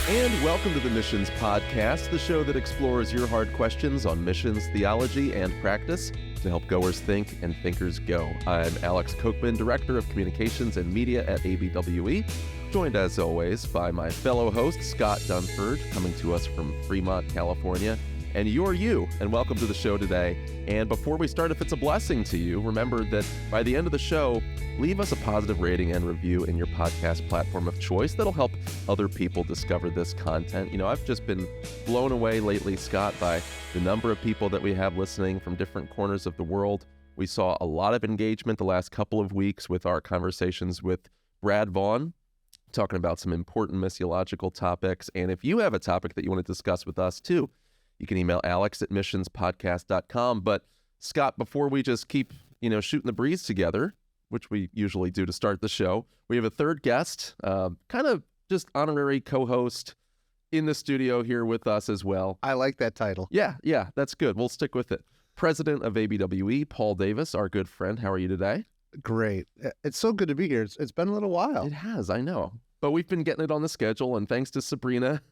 And welcome to the Missions Podcast, the show that explores your hard questions on missions, theology, and practice to help goers think and thinkers go. I'm Alex Kochman, Director of Communications and Media at ABWE, joined as always by my fellow host, Scott Dunford, coming to us from Fremont, California. And you're you, and welcome to the show today. And before we start, if it's a blessing to you, remember that by the end of the show, leave us a positive rating and review in your podcast platform of choice. That'll help other people discover this content. You know, I've just been blown away lately, Scott, by the number of people that we have listening from different corners of the world. We saw a lot of engagement the last couple of weeks with our conversations with Brad Vaughn, talking about some important missiological topics. And if you have a topic that you want to discuss with us too, you can email alex@missionspodcast.com. But Scott, before we just keep, shooting the breeze together, which we usually do to start the show, we have a third guest, kind of just honorary co-host in the studio here with us as well. I like that title. Yeah, that's good. We'll stick with it. President of ABWE, Paul Davis, our good friend. How are you today? Great. It's so good to be here. It's been a little while. It has, I know. But we've been getting it on the schedule, and thanks to Sabrina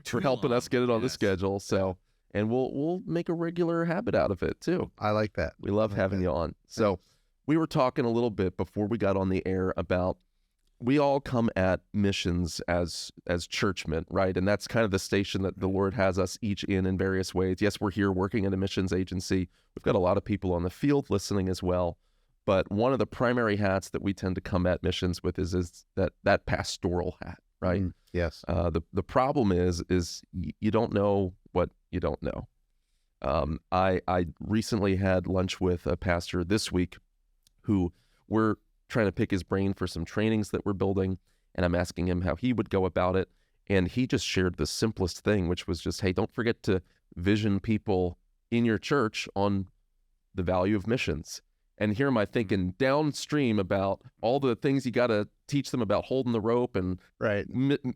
for helping us get it on the schedule. So, and we'll make a regular habit out of it too. I like that. We love having you on. So we were talking a little bit before we got on the air about we all come at missions as churchmen, right? And that's kind of the station that the Lord has us each in various ways. Yes, we're here working at a missions agency. We've got a lot of people on the field listening as well. But one of the primary hats that we tend to come at missions with is that pastoral hat, right? Yes. The problem is you don't know what you don't know. I recently had lunch with a pastor this week who we're trying to pick his brain for some trainings that we're building, and I'm asking him how he would go about it. And he just shared the simplest thing, which was just, hey, don't forget to vision people in your church on the value of missions. And here am I thinking downstream about all the things you got to teach them about holding the rope and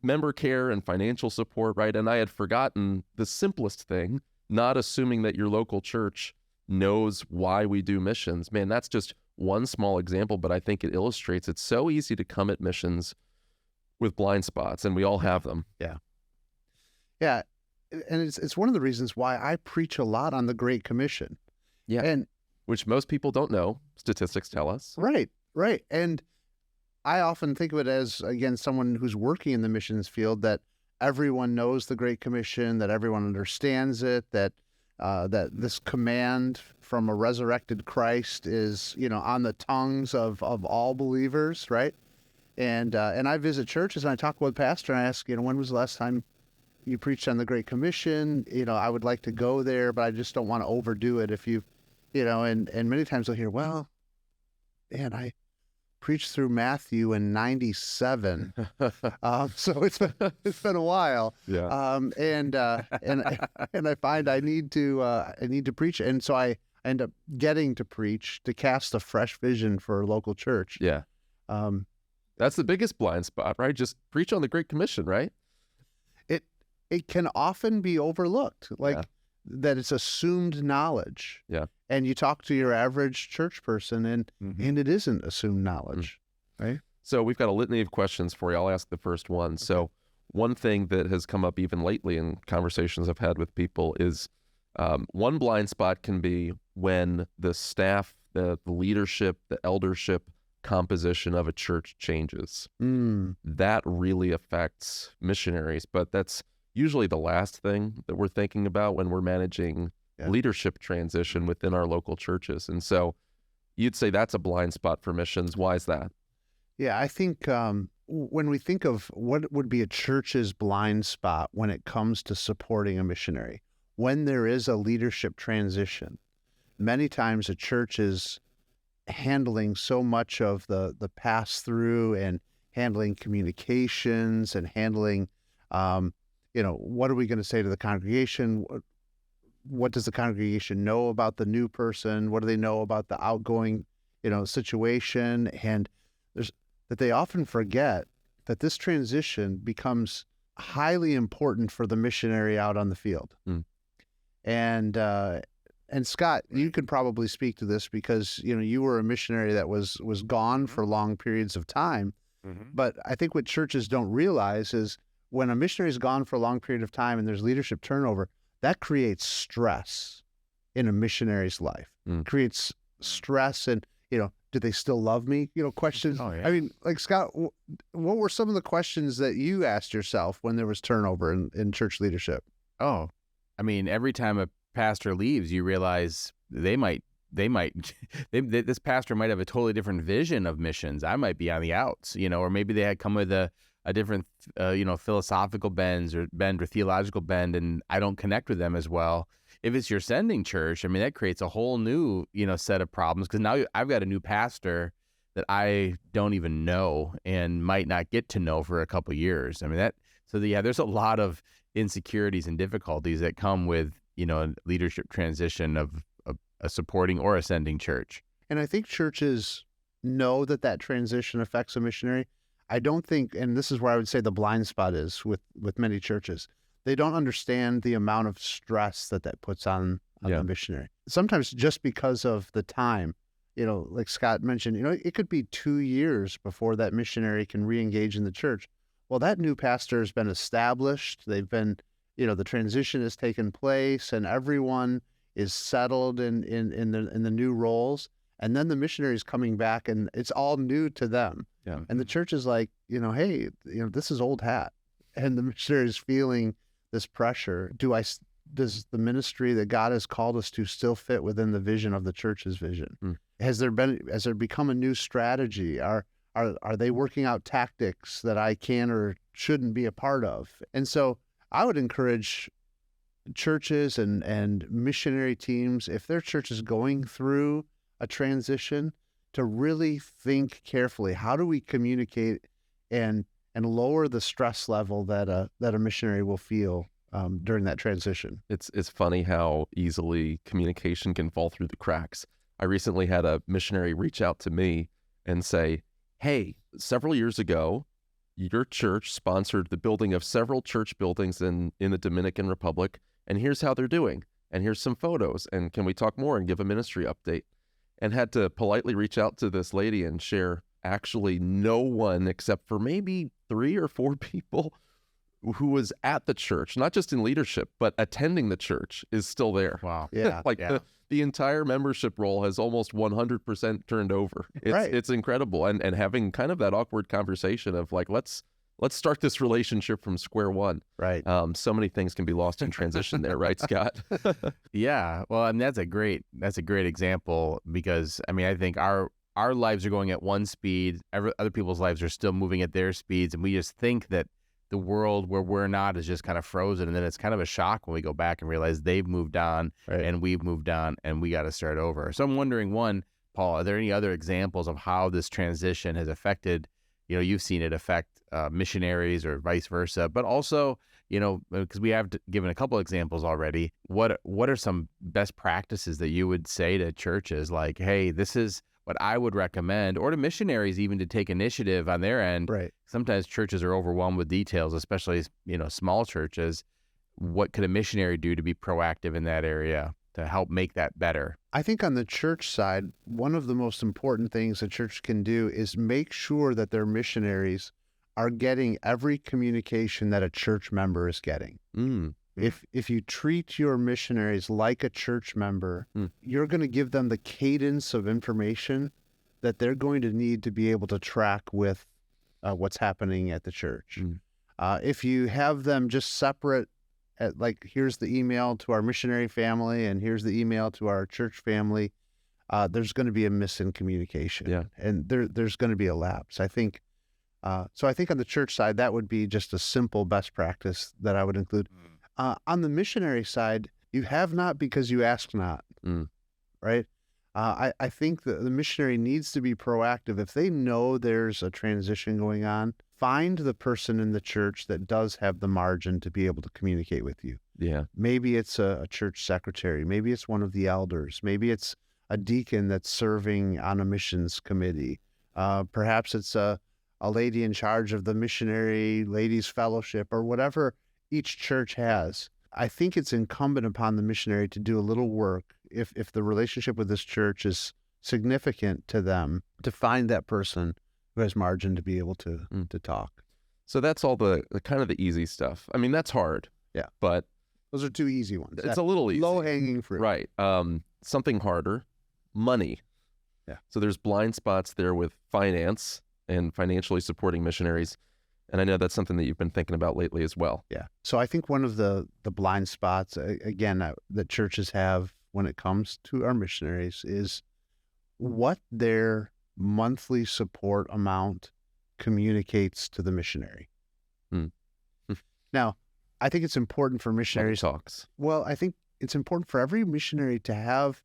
member care and financial support, right? And I had forgotten the simplest thing, not assuming that your local church knows why we do missions. Man, that's just one small example, but I think it illustrates it's so easy to come at missions with blind spots, and we all have them. Yeah. And it's one of the reasons why I preach a lot on the Great Commission. Yeah. And which most people don't know, statistics tell us. Right. And I often think of it as, again, someone who's working in the missions field, that everyone knows the Great Commission, that everyone understands it, that this command from a resurrected Christ is, on the tongues of all believers, right? And I visit churches and I talk with pastor and I ask, when was the last time you preached on the Great Commission? I would like to go there, but I just don't want to overdo it. If you and many times I'll hear, well, man, I preached through Matthew in 97. So it's been a while. Yeah. And I find I need to preach. And so I end up getting to preach to cast a fresh vision for a local church. Yeah. That's the biggest blind spot, right? Just preach on the Great Commission, right? It can often be overlooked, that it's assumed knowledge. Yeah. And you talk to your average church person and it isn't assumed knowledge, right? So we've got a litany of questions for you. I'll ask the first one. Okay. So one thing that has come up even lately in conversations I've had with people is one blind spot can be when the staff, the leadership, the eldership composition of a church changes. That really affects missionaries, but that's usually the last thing that we're thinking about when we're managing leadership transition within our local churches. And so you'd say that's a blind spot for missions. Why is that? Yeah, I think when we think of what would be a church's blind spot when it comes to supporting a missionary, when there is a leadership transition, many times a church is handling so much of the pass-through and handling communications and handling, what are we going to say to the congregation? What does the congregation know about the new person? What do they know about the outgoing, situation? And that they often forget that this transition becomes highly important for the missionary out on the field. And Scott, you could probably speak to this because, you were a missionary that was gone for long periods of time. But I think what churches don't realize is when a missionary is gone for a long period of time and there's leadership turnover, that creates stress in a missionary's life. Creates stress and, do they still love me? Questions. Oh, yeah. I mean, like, Scott, what were some of the questions that you asked yourself when there was turnover in church leadership? Oh, I mean, every time a pastor leaves, you realize this pastor might have a totally different vision of missions. I might be on the outs, or maybe they had come with a different, philosophical bend or theological bend, and I don't connect with them as well. If it's your sending church, I mean, that creates a whole new, set of problems, because now I've got a new pastor that I don't even know and might not get to know for a couple of years. I mean, there's a lot of insecurities and difficulties that come with, leadership transition of a supporting or ascending church. And I think churches know that transition affects a missionary. I don't think, and this is where I would say the blind spot is with many churches, they don't understand the amount of stress that puts on the missionary. Sometimes just because of the time, like Scott mentioned, it could be 2 years before that missionary can re-engage in the church. Well, that new pastor has been established. They've been, the transition has taken place and everyone is settled in the new roles. And then the missionary is coming back and it's all new to them. Yeah. And the church is like, hey, this is old hat. And the missionary is feeling this pressure. Does the ministry that God has called us to still fit within the vision of the church's vision? Has there become a new strategy? Are they working out tactics that I can or shouldn't be a part of? And so I would encourage churches and missionary teams, if their church is going through a transition, to really think carefully, how do we communicate and lower the stress level that a missionary will feel during that transition? It's funny how easily communication can fall through the cracks. I recently had a missionary reach out to me and say, hey, several years ago, your church sponsored the building of several church buildings in the Dominican Republic, and here's how they're doing, and here's some photos, and can we talk more and give a ministry update? And had to politely reach out to this lady and share actually no one except for maybe 3 or 4 people who was at the church, not just in leadership, but attending the church, is still there. Wow. Yeah. The entire membership roll has almost 100% turned over. It's incredible. And having kind of that awkward conversation of like, let's start this relationship from square one. Right. So many things can be lost in transition there, right, Scott? Yeah. Well, I mean, that's a great example, because I mean, I think our lives are going at one speed. Other people's lives are still moving at their speeds. And we just think that the world where we're not is just kind of frozen. And then it's kind of a shock when we go back and realize they've moved on, right, and we've moved on, and we got to start over. So I'm wondering, one, Paul, are there any other examples of how this transition has affected, you've seen it affect missionaries or vice versa, but also, because we have given a couple examples already, what are some best practices that you would say to churches, like, hey, this is what I would recommend, or to missionaries even, to take initiative on their end? Right. Sometimes churches are overwhelmed with details, especially, small churches. What could a missionary do to be proactive in that area to help make that better? I think on the church side, one of the most important things a church can do is make sure that their missionaries are getting every communication that a church member is getting. If you treat your missionaries like a church member, you're going to give them the cadence of information that they're going to need to be able to track with what's happening at the church. If you have them just separate, like, here's the email to our missionary family and here's the email to our church family, there's going to be a miss in communication. Yeah. And there's going to be a lapse. I think on the church side, that would be just a simple best practice that I would include. On the missionary side, you have not because you ask not, right? I think the missionary needs to be proactive. If they know there's a transition going on, find the person in the church that does have the margin to be able to communicate with you. Yeah. Maybe it's a church secretary. Maybe it's one of the elders. Maybe it's a deacon that's serving on a missions committee. Perhaps it's a lady in charge of the missionary ladies fellowship, or whatever each church has. I think it's incumbent upon the missionary to do a little work, if the relationship with this church is significant to them, to find that person who has margin to be able to talk. So that's all the kind of the easy stuff. I mean, that's hard. Yeah. But those are two easy ones. It's a little easy. Low-hanging fruit. Right. Something harder, money. Yeah. So there's blind spots there with finance and financially supporting missionaries. And I know that's something that you've been thinking about lately as well. Yeah. So I think one of the blind spots, again, that churches have when it comes to our missionaries is what their monthly support amount communicates to the missionary. Now, I think it's important for missionaries. Talks. Well, I think it's important for every missionary to have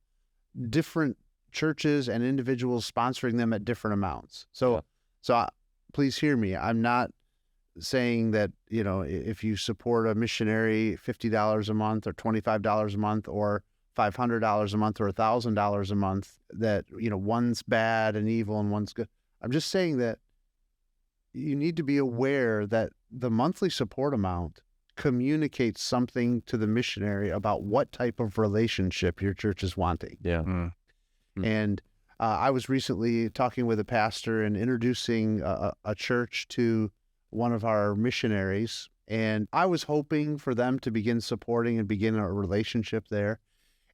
different churches and individuals sponsoring them at different amounts. So please hear me. I'm not saying that, if you support a missionary $50 a month or $25 a month or $500 a month or $1,000 a month, that, one's bad and evil and one's good. I'm just saying that you need to be aware that the monthly support amount communicates something to the missionary about what type of relationship your church is wanting. Yeah. And I was recently talking with a pastor and introducing a church to one of our missionaries, and I was hoping for them to begin supporting and begin a relationship there.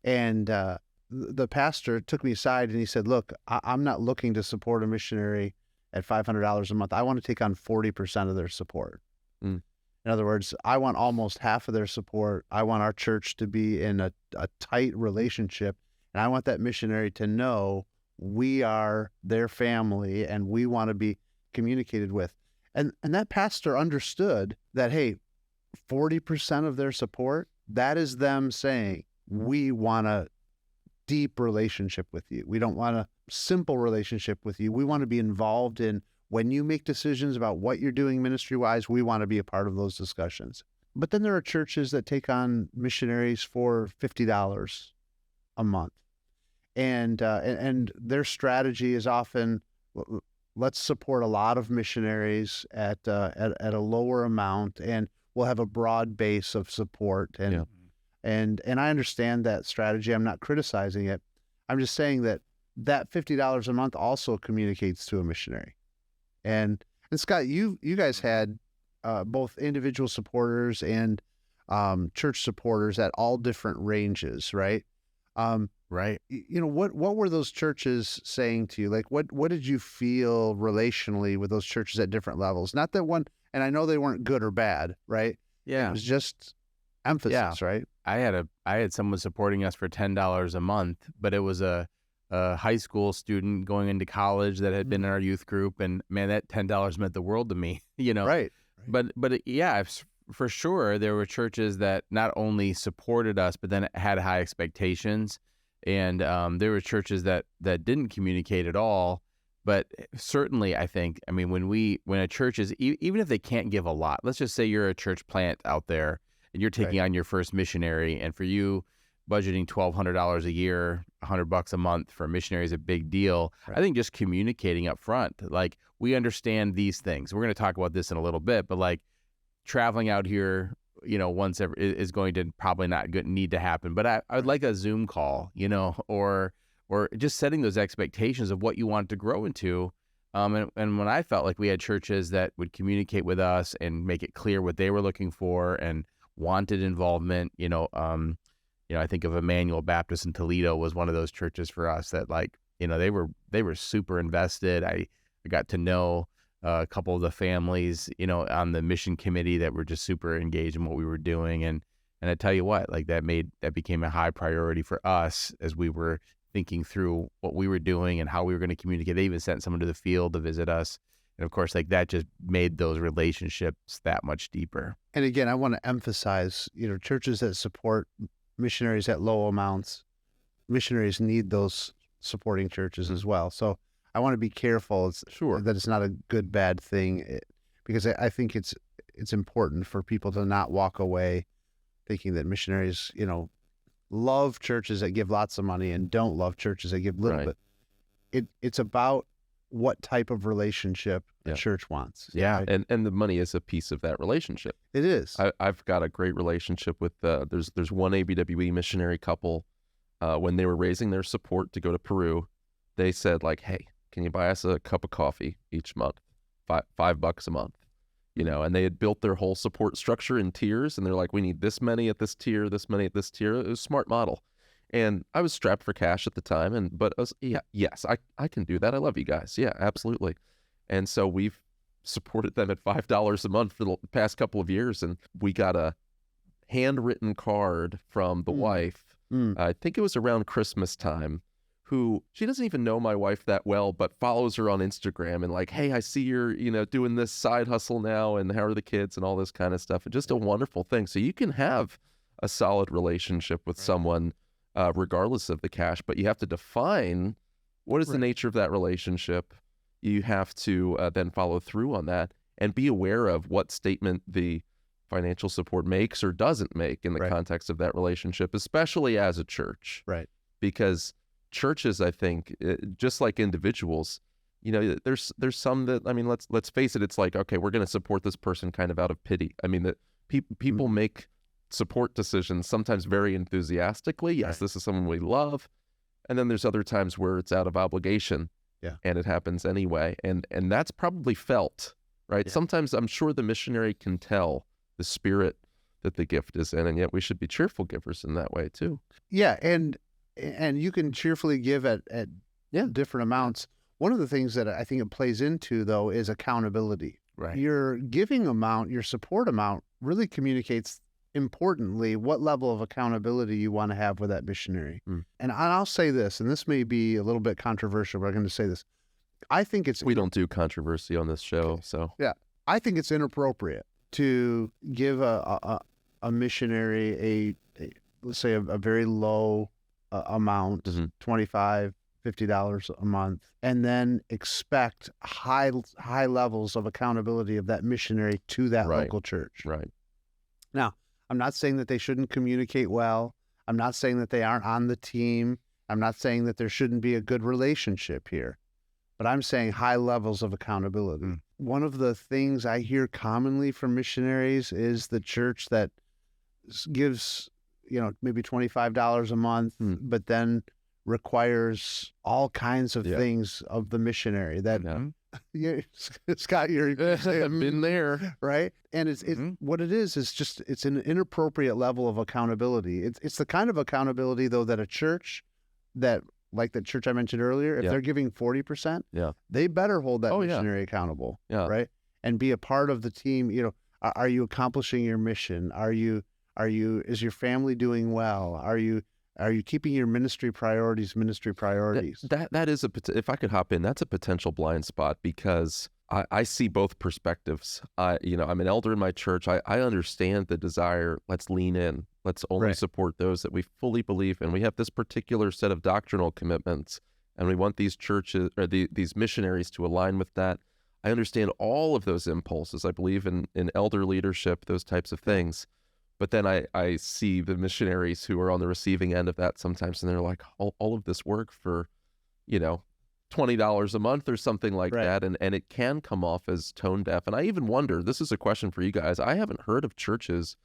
And the pastor took me aside and he said, look, I'm not looking to support a missionary at $500 a month. I want to take on 40% of their support. In other words, I want almost half of their support. I want our church to be in a tight relationship, and I want that missionary to know we are their family and we want to be communicated with. And that pastor understood that, hey, 40% of their support, that is them saying, we want a deep relationship with you. We don't want a simple relationship with you. We want to be involved in when you make decisions about what you're doing ministry-wise, we want to be a part of those discussions. But then there are churches that take on missionaries for $50 a month. And their strategy is often, let's support a lot of missionaries at a lower amount, and we'll have a broad base of support. And I understand that strategy. I'm not criticizing it. I'm just saying that $50 a month also communicates to a missionary. And Scott, you guys had both individual supporters and church supporters at all different ranges, right? Right. What were those churches saying to you? Like, what did you feel relationally with those churches at different levels? Not that one, and I know they weren't good or bad, right? Yeah. It was just emphasis, right? I had someone supporting us for $10 a month, but it was a high school student going into college that had been in our youth group, and man, that $10 meant the world to me, Right. But yeah, for sure, there were churches that not only supported us, but then had high expectations. And there were churches that didn't communicate at all. But certainly, I think, when a church is, even if they can't give a lot, let's just say you're a church plant out there and you're taking on your first missionary, and for you, budgeting $1,200 a year, $100 a month for a missionary is a big deal. Right. I think just communicating up front, like, we understand these things. We're going to talk about this in a little bit, but like traveling out here, once ever is going to probably not need to happen. But I would like a Zoom call, or just setting those expectations of what you want to grow into. And when I felt like we had churches that would communicate with us and make it clear what they were looking for and wanted involvement, I think of Emmanuel Baptist in Toledo was one of those churches for us that, like, they were super invested. I got to know a couple of the families, on the mission committee that were just super engaged in what we were doing. And I tell you what, like, that became a high priority for us as we were thinking through what we were doing and how we were going to communicate. They even sent someone to the field to visit us. And of course, like, that just made those relationships that much deeper. And again, I want to emphasize, churches that support missionaries at low amounts, missionaries need those supporting churches as well. So I want to be careful that it's not a good, bad thing, because I think it's important for people to not walk away thinking that missionaries, love churches that give lots of money and don't love churches that give little bit. It's about what type of relationship a church wants. Yeah, right? And the money is a piece of that relationship. It is. I've got a great relationship with, there's one ABWE missionary couple, when they were raising their support to go to Peru, they said, like, hey, can you buy us a cup of coffee each month? $5 a month. and they had built their whole support structure in tiers, and they're like, we need this many at this tier, this many at this tier. It was a smart model. And I was strapped for cash at the time, but I was, yes, I can do that. I love you guys. Yeah, absolutely. And so we've supported them at $5 a month for the past couple of years, and we got a handwritten card from the wife. I think it was around Christmas time, who she doesn't even know my wife that well, but follows her on Instagram and like, hey, I see you're, doing this side hustle now, and how are the kids and all this kind of stuff. And just a wonderful thing. So you can have a solid relationship with someone regardless of the cash, but you have to define what is the nature of that relationship. You have to then follow through on that and be aware of what statement the financial support makes or doesn't make in the context of that relationship, especially as a church. Right. Because churches, I think, just like individuals, there's some that, I mean, let's face it, it's like, okay, we're going to support this person kind of out of pity. I mean, that people make support decisions sometimes very enthusiastically. Yes, this is someone we love. And then there's other times where it's out of obligation. Yeah. And it happens anyway. And that's probably felt, right? Yeah. Sometimes I'm sure the missionary can tell the spirit that the gift is in, and yet we should be cheerful givers in that way too. Yeah, and you can cheerfully give at different amounts. One of the things that I think it plays into, though, is accountability. Right. Your giving amount, your support amount, really communicates, importantly, what level of accountability you want to have with that missionary. And I'll say this, and this may be a little bit controversial, but I'm going to say this. I think it's... We don't do controversy on this show, so... Yeah. I think it's inappropriate to give a missionary let's say a very low amount, $25, $50 a month, and then expect high levels of accountability of that missionary to that local church. Right. Now, I'm not saying that they shouldn't communicate well. I'm not saying that they aren't on the team. I'm not saying that there shouldn't be a good relationship here, but I'm saying high levels of accountability. One of the things I hear commonly from missionaries is the church that gives, maybe $25 a month, but then requires all kinds of things of the missionary that, Scott, you're been there, right? And it's what it is just, it's an inappropriate level of accountability. It's the kind of accountability, though, that a church that, like the church I mentioned earlier, if they're giving 40%, they better hold that missionary accountable, right? And be a part of the team. Are you accomplishing your mission? Is your family doing well? Are you keeping your ministry priorities? That is if I could hop in, that's a potential blind spot, because I see both perspectives. I'm an elder in my church. I understand the desire. Let's lean in. Let's only support those that we fully believe in. We have this particular set of doctrinal commitments, and we want these churches or these missionaries to align with that. I understand all of those impulses. I believe in elder leadership, those types of things. But then I see the missionaries who are on the receiving end of that sometimes, and they're like, all of this work for, $20 a month or something like that. And it can come off as tone deaf. And I even wonder, this is a question for you guys. I haven't heard of churches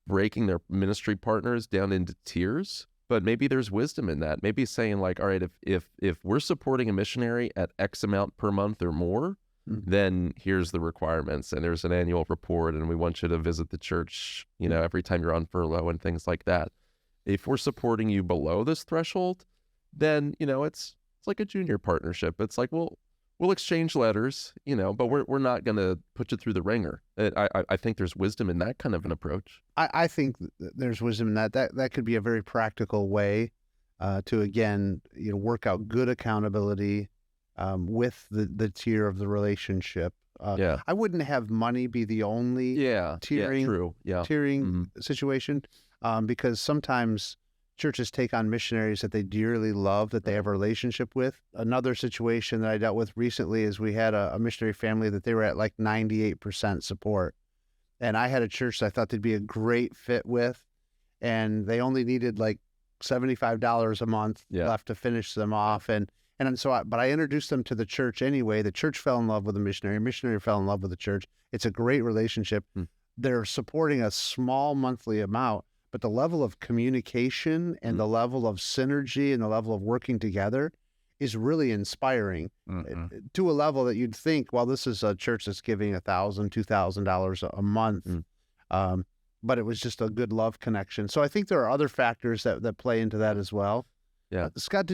breaking their ministry partners down into tiers, but maybe there's wisdom in that. Maybe saying like, all right, if we're supporting a missionary at X amount per month or more, then here's the requirements, and there's an annual report, and we want you to visit the church, every time you're on furlough and things like that. If we're supporting you below this threshold, then, it's like a junior partnership. It's like, we'll exchange letters, but we're not going to put you through the ringer. I think there's wisdom in that kind of an approach. I think there's wisdom in that. That could be a very practical way to, again, work out good accountability with the tier of the relationship. I wouldn't have money be the only tiering situation, because sometimes churches take on missionaries that they dearly love, that they have a relationship with. Another situation that I dealt with recently is we had a missionary family that they were at like 98% support. And I had a church that I thought they'd be a great fit with, and they only needed like $75 a month left to finish them off. But I introduced them to the church anyway. The church fell in love with the missionary fell in love with the church. It's a great relationship. They're supporting a small monthly amount, but the level of communication and the level of synergy and the level of working together is really inspiring to a level that you'd think, well, this is a church that's giving $1,000, $2,000 a month. But it was just a good love connection. So I think there are other factors that play into that as well. Yeah. Scott,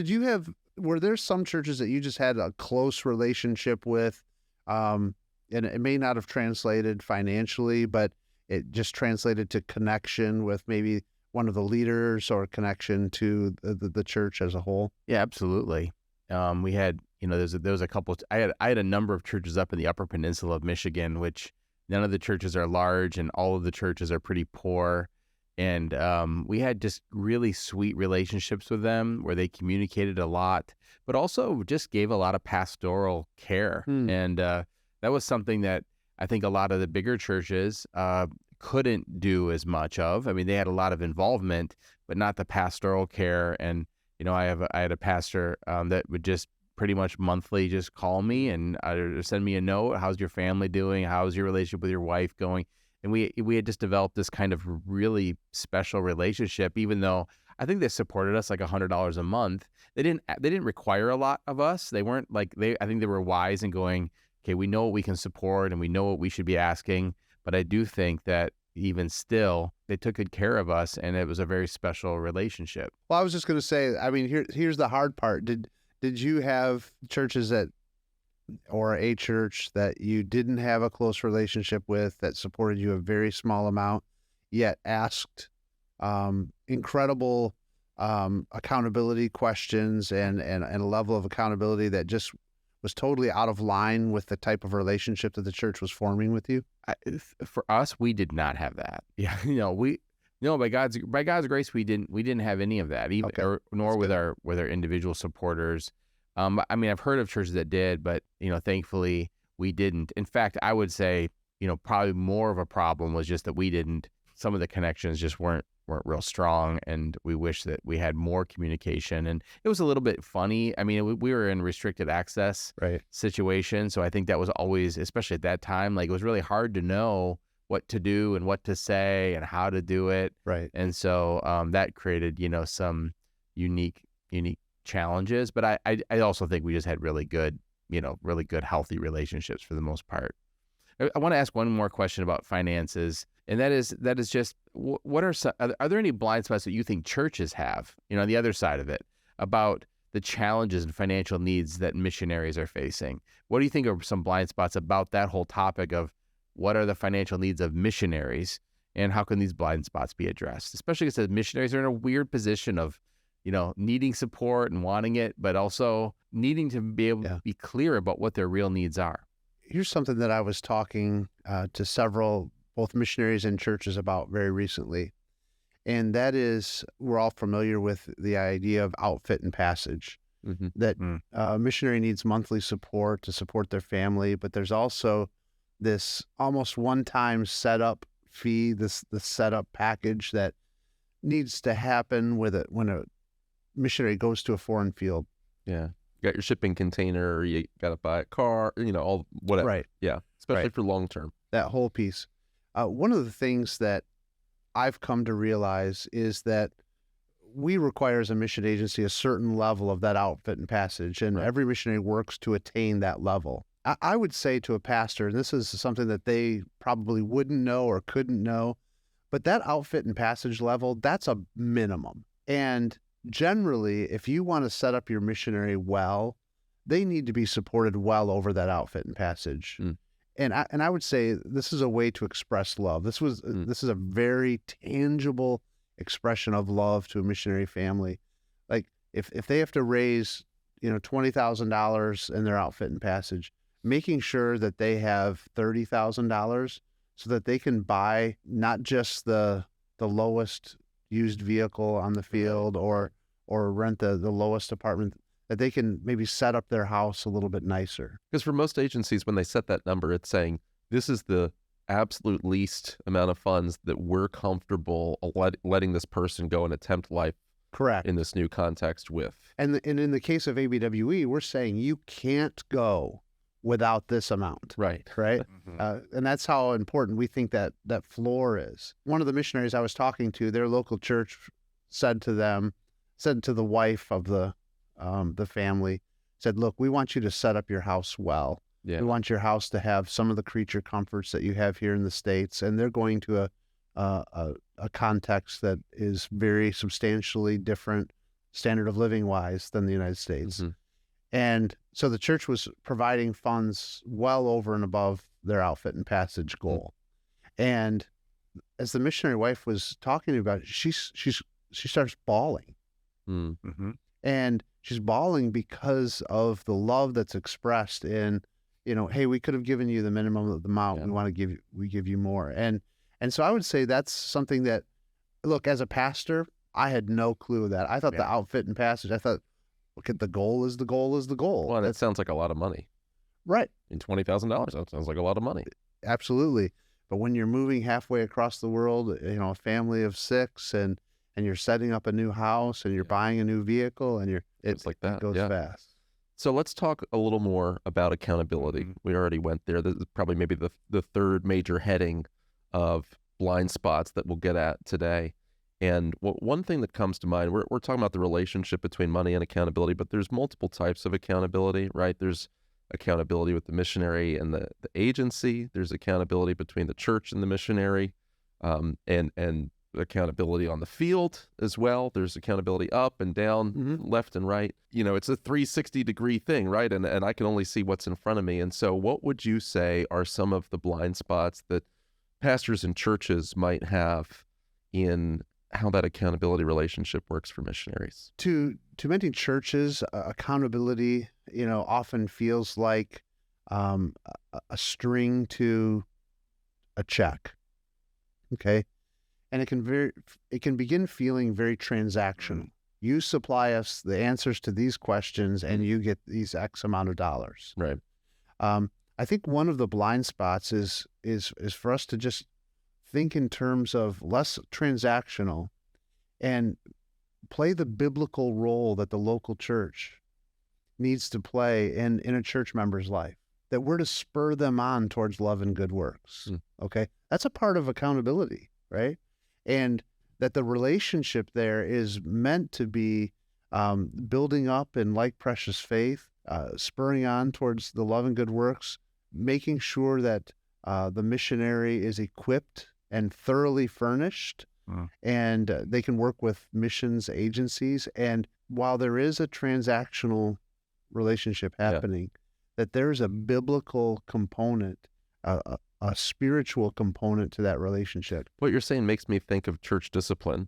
were there some churches that you just had a close relationship with, and it may not have translated financially, but it just translated to connection with maybe one of the leaders or connection to the church as a whole? Yeah, absolutely. We had, there was a couple. I had a number of churches up in the Upper Peninsula of Michigan, which none of the churches are large, and all of the churches are pretty poor. And we had just really sweet relationships with them where they communicated a lot, but also just gave a lot of pastoral care. And that was something that I think a lot of the bigger churches couldn't do as much of. I mean, they had a lot of involvement, but not the pastoral care. And, I had a pastor that would just pretty much monthly just call me and send me a note. How's your family doing? How's your relationship with your wife going? And we had just developed this kind of really special relationship, even though I think they supported us like $100 a month. They didn't require a lot of us. They weren't like, I think they were wise in going, okay, we know what we can support and we know what we should be asking. But I do think that even still, they took good care of us, and it was a very special relationship. Well, I was just going to say, I mean, here's the hard part. Did you have churches or a church that you didn't have a close relationship with that supported you a very small amount, yet asked incredible accountability questions and a level of accountability that just was totally out of line with the type of relationship that the church was forming with you? For us, we did not have that. Yeah, by God's grace, we didn't have any of that, nor with our individual supporters. I mean, I've heard of churches that did, but thankfully we didn't. In fact, I would say, probably more of a problem was just that we didn't. Some of the connections just weren't real strong, and we wish that we had more communication. And it was a little bit funny. I mean, we were in restricted access situation, so I think that was always, especially at that time, like it was really hard to know what to do and what to say and how to do it. Right. And so that created, some unique challenges. But I also think we just had really good, healthy relationships for the most part. I want to ask one more question about finances, and that is just, are there any blind spots that you think churches have, on the other side of it, about the challenges and financial needs that missionaries are facing? What do you think are some blind spots about that whole topic of what are the financial needs of missionaries, and how can these blind spots be addressed? Especially because missionaries are in a weird position of, needing support and wanting it, but also needing to be able to be clear about what their real needs are. Here's something that I was talking to several, both missionaries and churches about very recently. And that is, we're all familiar with the idea of outfit and passage, that a missionary needs monthly support to support their family, but there's also this almost one-time setup fee, this setup package that needs to happen when a missionary goes to a foreign field. Yeah. You got your shipping container, or you got to buy a car, all whatever. Right. Yeah. Especially for long term. That whole piece. One of the things that I've come to realize is that we require as a mission agency a certain level of that outfit and passage, and every missionary works to attain that level. I would say to a pastor, and this is something that they probably wouldn't know or couldn't know, but that outfit and passage level, that's a minimum. And generally, if you want to set up your missionary well, they need to be supported well over that outfit and passage. And I would say this is a way to express love. This is a very tangible expression of love to a missionary family. Like if they have to raise, $20,000 in their outfit and passage, making sure that they have $30,000 so that they can buy not just the lowest used vehicle on the field or rent the lowest apartment, that they can maybe set up their house a little bit nicer. Because for most agencies, when they set that number, it's saying this is the absolute least amount of funds that we're comfortable letting this person go and attempt life in this new context with. And in the case of ABWE, we're saying you can't go without this amount. Right. And that's how important we think that floor is. One of the missionaries I was talking to, their local church said to the wife of the family, said, look, we want you to set up your house well. Yeah. We want your house to have some of the creature comforts that you have here in the States. And they're going to a context that is very substantially different standard of living wise than the United States. Mm-hmm. And so the church was providing funds well over and above their outfit and passage goal. Mm-hmm. And as the missionary wife was talking about it, she starts bawling. Mm-hmm. And she's bawling because of the love that's expressed in, hey, we could have given you the minimum of the amount. Yeah. We give you more. And so I would say that's something that, look, as a pastor, I had no clue of that. I thought the outfit and passage, I thought, look at the goal is the goal is the goal. Well, that sounds like a lot of money. Right. In $20,000, that sounds like a lot of money. Absolutely. But when you're moving halfway across the world, a family of 6 and you're setting up a new house and you're buying a new vehicle and it's like that. It goes fast. So let's talk a little more about accountability. Mm-hmm. We already went there. This is probably maybe the third major heading of blind spots that we'll get at today. And one thing that comes to mind, we're talking about the relationship between money and accountability, but there's multiple types of accountability, right? There's accountability with the missionary and the agency. There's accountability between the church and the missionary, and accountability on the field as well. There's accountability up and down, mm-hmm. left and right. It's a 360-degree thing, right? And I can only see what's in front of me. And so what would you say are some of the blind spots that pastors and churches might have in how that accountability relationship works for missionaries? To many churches, accountability, often feels like a string to a check. Okay. And it can begin feeling very transactional. You supply us the answers to these questions and you get these X amount of dollars. Right. I think one of the blind spots is for us to just think in terms of less transactional and play the biblical role that the local church needs to play in a church member's life, that we're to spur them on towards love and good works. Okay. That's a part of accountability, right? And that the relationship there is meant to be building up in like precious faith, spurring on towards the love and good works, making sure that the missionary is equipped and thoroughly furnished, and they can work with missions agencies. And while there is a transactional relationship happening, that there's a biblical component, a spiritual component to that relationship. What you're saying makes me think of church discipline.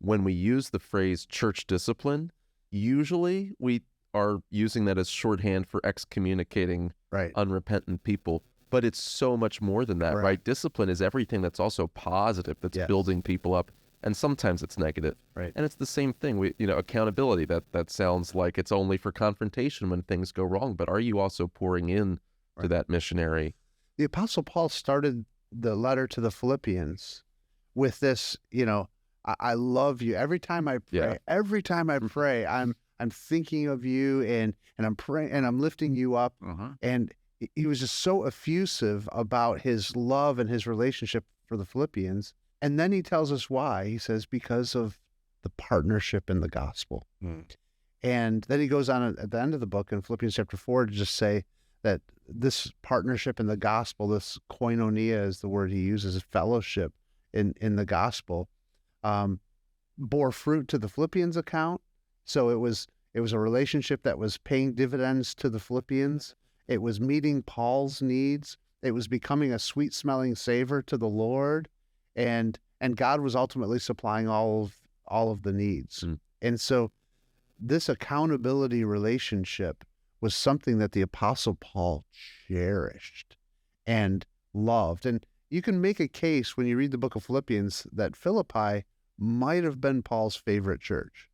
When we use the phrase church discipline, usually we are using that as shorthand for excommunicating unrepentant people. But it's so much more than that, right? Discipline is everything that's also positive, that's building people up. And sometimes it's negative. Right. And it's the same thing. Accountability, that sounds like it's only for confrontation when things go wrong. But are you also pouring in to that missionary? The Apostle Paul started the letter to the Philippians with this, I love you. Every time I pray, I'm thinking of you and I'm praying and I'm lifting you up. And he was just so effusive about his love and his relationship for the Philippians. And then he tells us why. He says, because of the partnership in the gospel. And then he goes on at the end of the book in Philippians chapter 4 to just say that this partnership in the gospel, this koinonia is the word he uses, fellowship in the gospel, bore fruit to the Philippians account. So it was a relationship that was paying dividends to the Philippians. It was meeting Paul's needs. It was becoming a sweet-smelling savor to the Lord, and God was ultimately supplying all of the needs. And so this accountability relationship was something that the Apostle Paul cherished and loved. And you can make a case when you read the book of Philippians that Philippi might have been Paul's favorite church.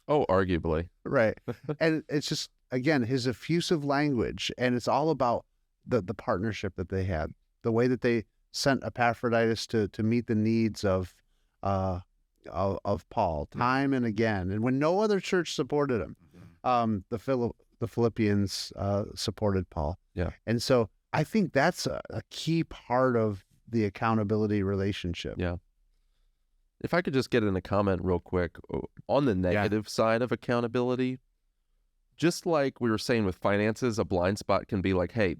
Oh, arguably. Right. And it's just, again, his effusive language, and it's all about the partnership that they had, the way that they sent Epaphroditus to meet the needs of Paul time and again. And when no other church supported him, the Philippians supported Paul. Yeah. And so I think that's a key part of the accountability relationship. Yeah. If I could just get in a comment real quick on the negative side of accountability, just like we were saying with finances, a blind spot can be like, hey,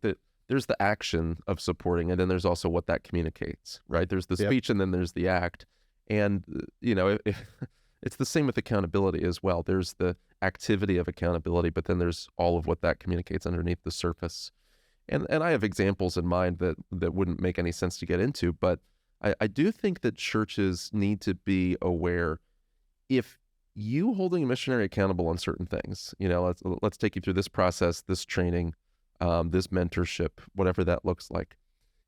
there's the action of supporting, and then there's also what that communicates, right? There's the speech, and then there's the act. And, it's the same with accountability as well. There's the activity of accountability, but then there's all of what that communicates underneath the surface. And I have examples in mind that wouldn't make any sense to get into, but I do think that churches need to be aware, if you holding a missionary accountable on certain things, let's take you through this process, this training, this mentorship, whatever that looks like.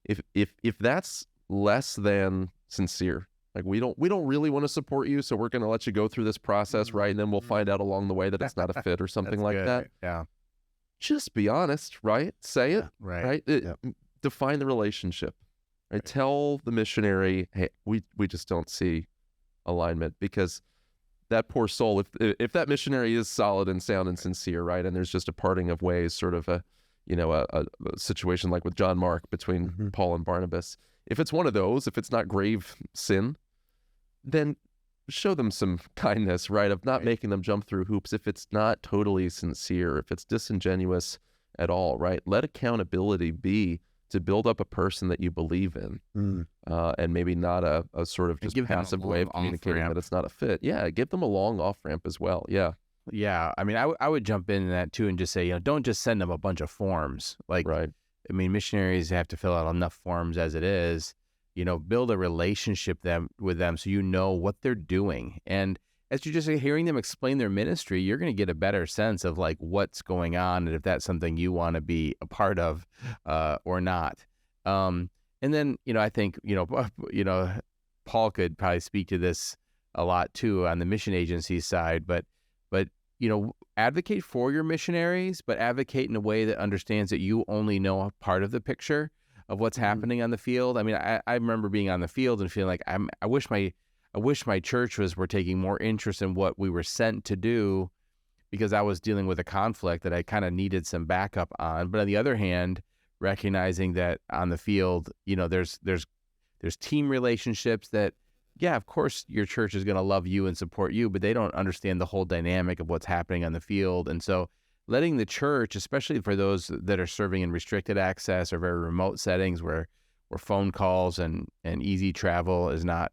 If that's less than sincere, like we don't really want to support you, so we're going to let you go through this process, right? And then we'll find out along the way that it's not a fit or something like that. Yeah. Just be honest, right? Say it, right? Define the relationship. Right? Tell the missionary, hey, we just don't see alignment, because that poor soul, if that missionary is solid and sound and sincere, right, and there's just a parting of ways, sort of a situation like with John Mark between Paul and Barnabas. If it's one of those, if it's not grave sin, then show them some kindness, right, of not making them jump through hoops. If it's not totally sincere, if it's disingenuous at all, right, let accountability be to build up a person that you believe in, and maybe not a sort of just passive way of communicating that it's not a fit. Yeah, give them a long off-ramp as well. Yeah. I mean, I would jump in that too and just say, don't just send them a bunch of forms. Like, right. I mean, missionaries have to fill out enough forms as it is. Build a relationship with them so you know what they're doing. And as you're just hearing them explain their ministry, you're going to get a better sense of like what's going on and if that's something you want to be a part of or not. And then, I think, Paul could probably speak to this a lot too on the mission agency side, but advocate for your missionaries, but advocate in a way that understands that you only know a part of the picture of what's happening on the field. I mean, I remember being on the field and feeling like I wish my church were taking more interest in what we were sent to do, because I was dealing with a conflict that I kind of needed some backup on. But on the other hand, recognizing that on the field, there's team relationships that, yeah, of course your church is going to love you and support you, but they don't understand the whole dynamic of what's happening on the field. And so letting the church, especially for those that are serving in restricted access or very remote settings where phone calls and easy travel is not,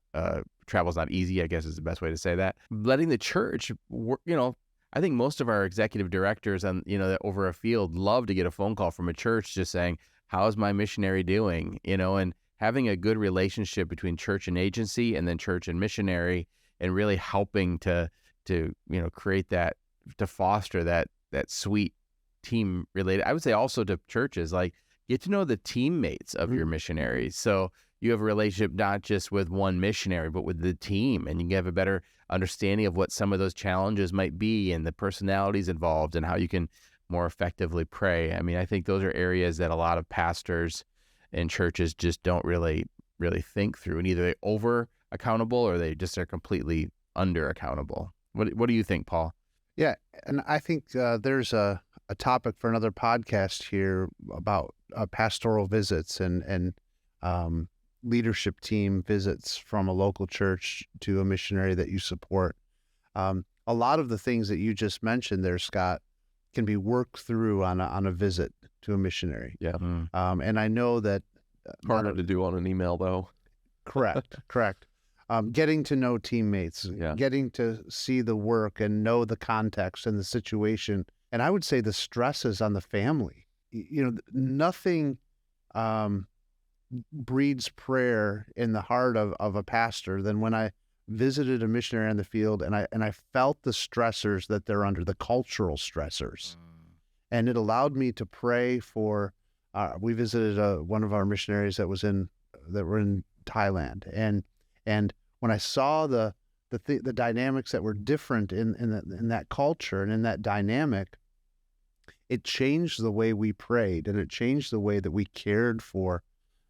travel's not easy, I guess is the best way to say that. Letting the church, I think most of our executive directors on, over a field love to get a phone call from a church just saying, how's my missionary doing? And having a good relationship between church and agency and then church and missionary, and really helping to create that, to foster that sweet team related. I would say also to churches, like get to know the teammates of your missionaries. So you have a relationship not just with one missionary, but with the team, and you can have a better understanding of what some of those challenges might be and the personalities involved and how you can more effectively pray. I mean, I think those are areas that a lot of pastors and churches just don't really think through, and either they over accountable or they just are completely under accountable. What do you think, Paul? Yeah, and I think there's a topic for another podcast here about pastoral visits and leadership team visits from a local church to a missionary that you support. A lot of the things that you just mentioned there, Scott, can be worked through on a visit to a missionary. Yeah. And I know that harder to do on an email, though. Correct. Getting to know teammates, getting to see the work and know the context and the situation. And I would say the stresses on the family. Nothing breeds prayer in the heart of a pastor than when I visited a missionary in the field and I felt the stressors that they're under, the cultural stressors. And it allowed me to pray for, we visited one of our missionaries that were in Thailand. And when I saw the dynamics that were different in that culture and in that dynamic, it changed the way we prayed, and it changed the way that we cared for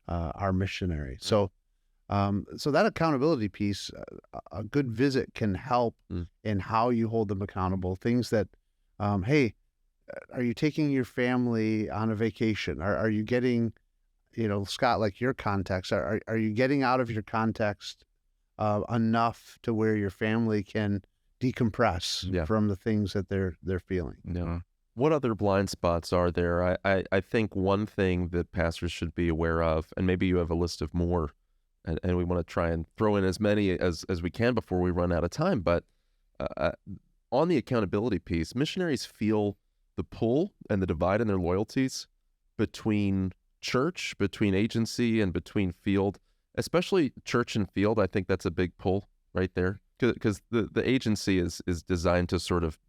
our missionary. So that accountability piece, a good visit can help in how you hold them accountable. Things that, hey, are you taking your family on a vacation? Are you getting, Scott, like your context, are you getting out of your context enough to where your family can decompress from the things that they're feeling? No. What other blind spots are there? I think one thing that pastors should be aware of, and maybe you have a list of more, and we want to try and throw in as many as we can before we run out of time, but on the accountability piece, missionaries feel the pull and the divide in their loyalties between church, between agency, and between field, especially church and field. I think that's a big pull right there, because the agency is designed to sort of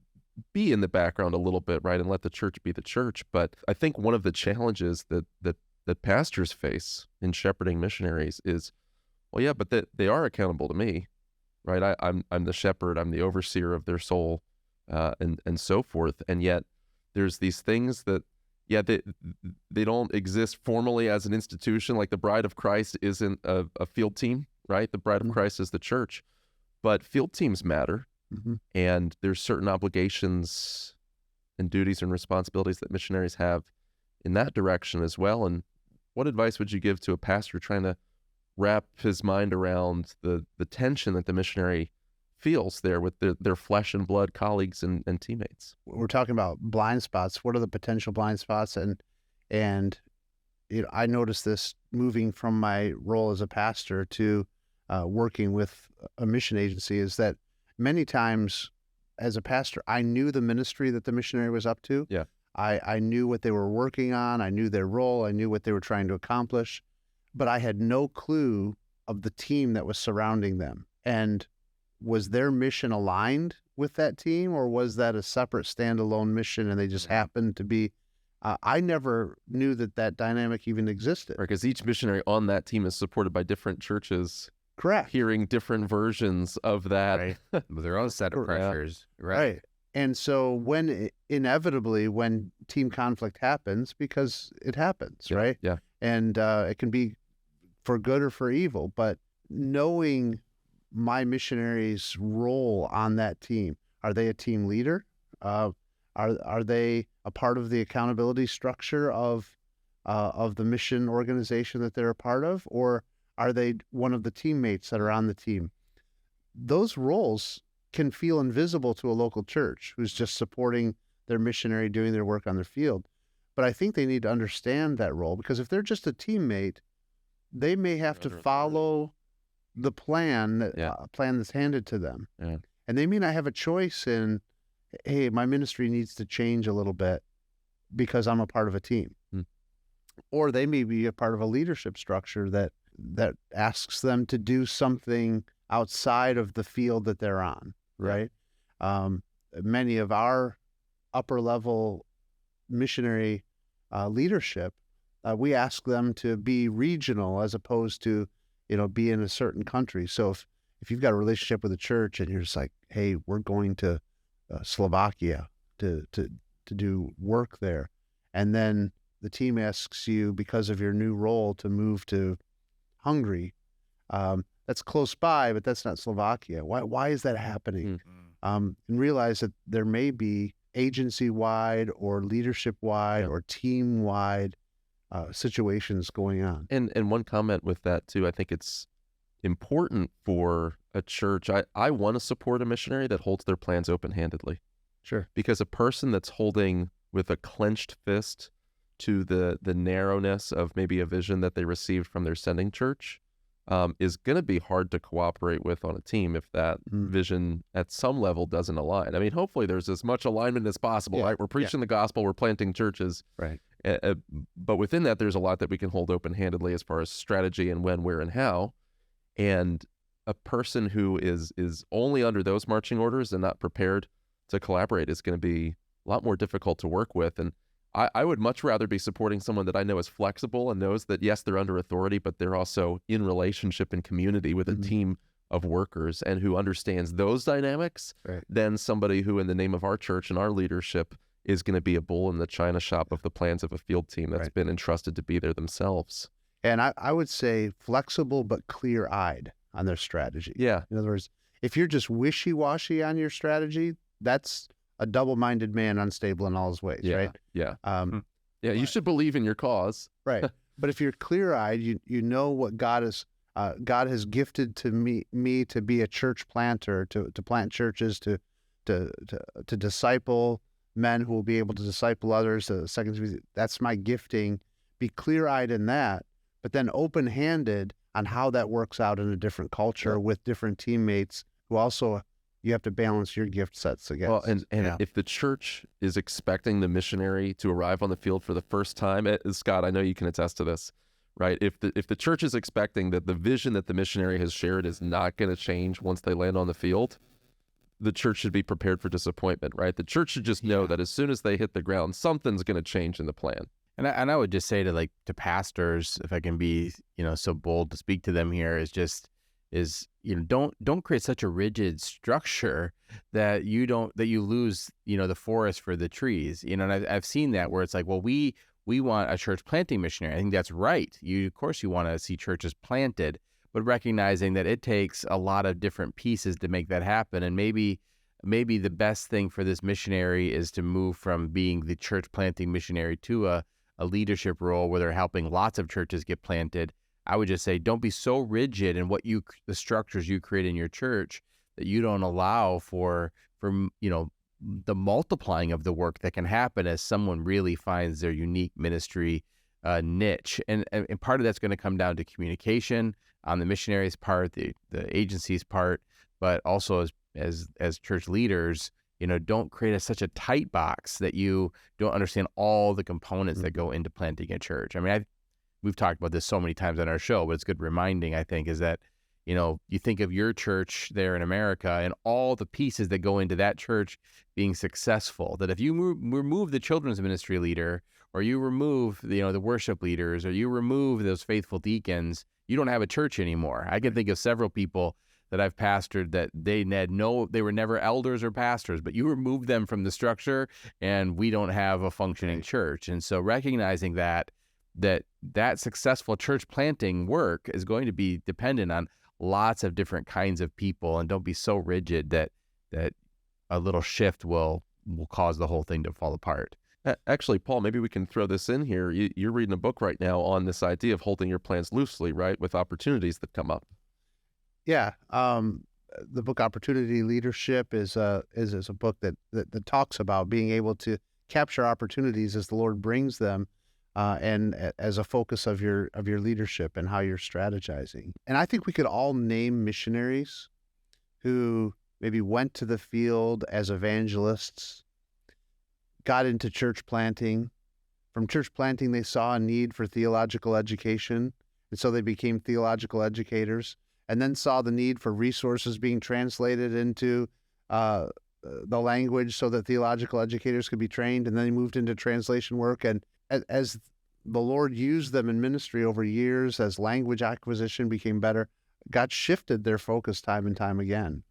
be in the background a little bit, right, and let the church be the church. But I think one of the challenges that pastors face in shepherding missionaries is, well, yeah, but they are accountable to me, right? I'm the shepherd, I'm the overseer of their soul, and so forth. And yet there's these things that, yeah, they don't exist formally as an institution. Like the Bride of Christ isn't a field team, right? The Bride of Christ is the church, but field teams matter. And there's certain obligations and duties and responsibilities that missionaries have in that direction as well. And what advice would you give to a pastor trying to wrap his mind around the tension that the missionary feels there with their flesh and blood colleagues and teammates? We're talking about blind spots. What are the potential blind spots? And I noticed this moving from my role as a pastor to working with a mission agency, is that many times as a pastor, I knew the ministry that the missionary was up to. Yeah. I knew what they were working on. I knew their role. I knew what they were trying to accomplish, but I had no clue of the team that was surrounding them. And was their mission aligned with that team, or was that a separate standalone mission and they just happened to be? I never knew that dynamic even existed. Right, because each missionary on that team is supported by different churches. Correct. Hearing different versions of that. Right. With their own set of pressures. Yeah. Right. And so inevitably when team conflict happens, because it happens, right? Yeah. And it can be for good or for evil, but knowing my missionary's role on that team, are they a team leader? Are they a part of the accountability structure of the mission organization that they're a part of, or are they one of the teammates that are on the team? Those roles can feel invisible to a local church who's just supporting their missionary doing their work on their field. But I think they need to understand that role, because if they're just a teammate, they may have to follow the plan that's handed to them. Yeah. And they may not have a choice in, hey, my ministry needs to change a little bit because I'm a part of a team. Or they may be a part of a leadership structure that asks them to do something outside of the field that they're on, right? Many of our upper level missionary leadership, we ask them to be regional as opposed to, be in a certain country. So if you've got a relationship with a church and you're just like, hey, we're going to Slovakia to do work there, and then the team asks you, because of your new role, to move to Hungary, that's close by, but that's not Slovakia. Why is that happening? And realize that there may be agency-wide or leadership-wide or team-wide situations going on. And one comment with that too, I think it's important for a church. I want to support a missionary that holds their plans open-handedly. Sure. Because a person that's holding with a clenched fist to the narrowness of maybe a vision that they received from their sending church is going to be hard to cooperate with on a team if that vision at some level doesn't align. I mean, hopefully there's as much alignment as possible, right? We're preaching the gospel, we're planting churches. Right. But within that, there's a lot that we can hold open-handedly as far as strategy and when, where, and how. And a person who is only under those marching orders and not prepared to collaborate is going to be a lot more difficult to work with. And I would much rather be supporting someone that I know is flexible and knows that, yes, they're under authority, but they're also in relationship and community with a team of workers and who understands those dynamics than somebody who, in the name of our church and our leadership, is going to be a bull in the china shop of the plans of a field team that's been entrusted to be there themselves. And I would say flexible but clear-eyed on their strategy. Yeah. In other words, if you're just wishy-washy on your strategy, that's a double-minded man, unstable in all his ways, right? Yeah. You should believe in your cause. Right. But if you're clear-eyed, you know what God has gifted to me to be a church planter, to plant churches, to disciple men who will be able to disciple others. Second Timothy, that's my gifting. Be clear-eyed in that, but then open-handed on how that works out in a different culture with different teammates who also you have to balance your gift sets against. Well, and if the church is expecting the missionary to arrive on the field for the first time, Scott, I know you can attest to this, right? If the church is expecting that the vision that the missionary has shared is not going to change once they land on the field, the church should be prepared for disappointment, right? The church should just know that as soon as they hit the ground, something's going to change in the plan. And I would just say to pastors, if I can be, so bold to speak to them here, don't create such a rigid structure that you lose, the forest for the trees. And I've seen that where it's like, well, we want a church planting missionary. I think that's right. Of course you want to see churches planted, but recognizing that it takes a lot of different pieces to make that happen. And maybe the best thing for this missionary is to move from being the church planting missionary to a leadership role where they're helping lots of churches get planted. I would just say, don't be so rigid in the structures you create in your church that you don't allow for the multiplying of the work that can happen as someone really finds their unique ministry niche. And part of that's going to come down to communication on the missionary's part, the agency's part, but also as church leaders, don't create such a tight box that you don't understand all the components that go into planting a church. I mean, we've talked about this so many times on our show, but it's good reminding, I think, is that, you think of your church there in America and all the pieces that go into that church being successful, that if you remove the children's ministry leader, or you remove, the worship leaders, or you remove those faithful deacons, you don't have a church anymore. I can think of several people that I've pastored that they were never elders or pastors, but you remove them from the structure and we don't have a functioning church. And so recognizing that successful church planting work is going to be dependent on lots of different kinds of people, and don't be so rigid that a little shift will cause the whole thing to fall apart. Actually, Paul, maybe we can throw this in here. You're reading a book right now on this idea of holding your plans loosely, right, with opportunities that come up. Yeah, the book Opportunity Leadership is a book that talks about being able to capture opportunities as the Lord brings them, and as a focus of your leadership and how you're strategizing. And I think we could all name missionaries who maybe went to the field as evangelists, got into church planting. From church planting, they saw a need for theological education, and so they became theological educators, and then saw the need for resources being translated into the language so that theological educators could be trained, and then they moved into translation work. And as the Lord used them in ministry over years, as language acquisition became better, God shifted their focus time and time again.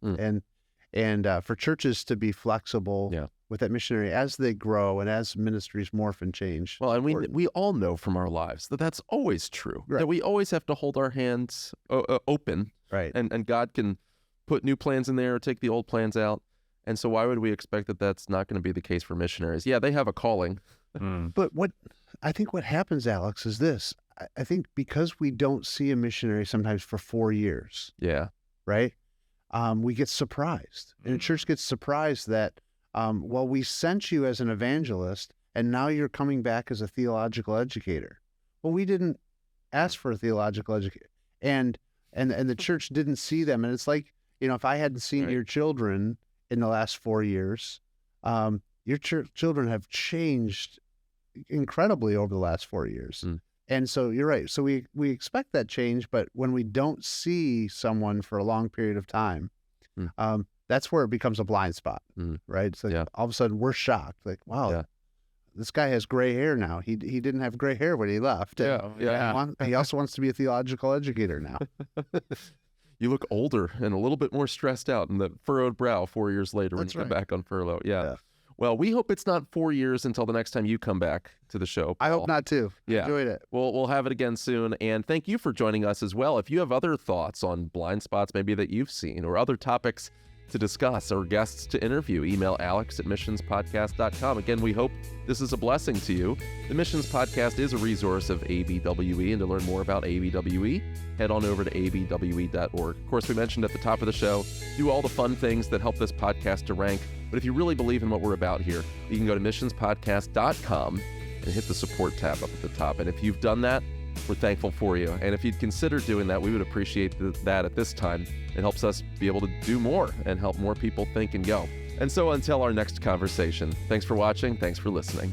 And for churches to be flexible with that missionary as they grow and as ministries morph and change. Well, and we all know from our lives that that's always true, right? That we always have to hold our hands open, right? And God can put new plans in there or take the old plans out. And so why would we expect that that's not going to be the case for missionaries? Yeah, they have a calling. But what happens, Alex, is this. I think because we don't see a missionary sometimes for 4 years. Yeah. Right? We get surprised. And the church gets surprised that, we sent you as an evangelist, and now you're coming back as a theological educator. Well, we didn't ask for a theological educator. And the church didn't see them. And it's like, if I hadn't seen your children in the last 4 years, your children have changed incredibly over the last 4 years. And so you're right. So we expect that change, but when we don't see someone for a long period of time, that's where it becomes a blind spot, right? It's like all of a sudden we're shocked. Like, wow, this guy has gray hair now. He didn't have gray hair when he left. He also wants to be a theological educator now. You look older and a little bit more stressed out, and the furrowed brow 4 years later when you come back on furlough. Yeah. Well, we hope it's not 4 years until the next time you come back to the show, Paul. I hope not too. Yeah. Enjoyed it. We'll have it again soon. And thank you for joining us as well. If you have other thoughts on blind spots maybe that you've seen or other topics to discuss or guests to interview, email alex@missionspodcast.com. Again, we hope this is a blessing to you. The Missions Podcast is a resource of ABWE, and to learn more about ABWE, head on over to abwe.org. Of course, we mentioned at the top of the show, do all the fun things that help this podcast to rank. But if you really believe in what we're about here, you can go to missionspodcast.com and hit the support tab up at the top. And if you've done that, we're thankful for you. And if you'd consider doing that, we would appreciate that at this time. It helps us be able to do more and help more people think and go. And so until our next conversation, thanks for watching. Thanks for listening.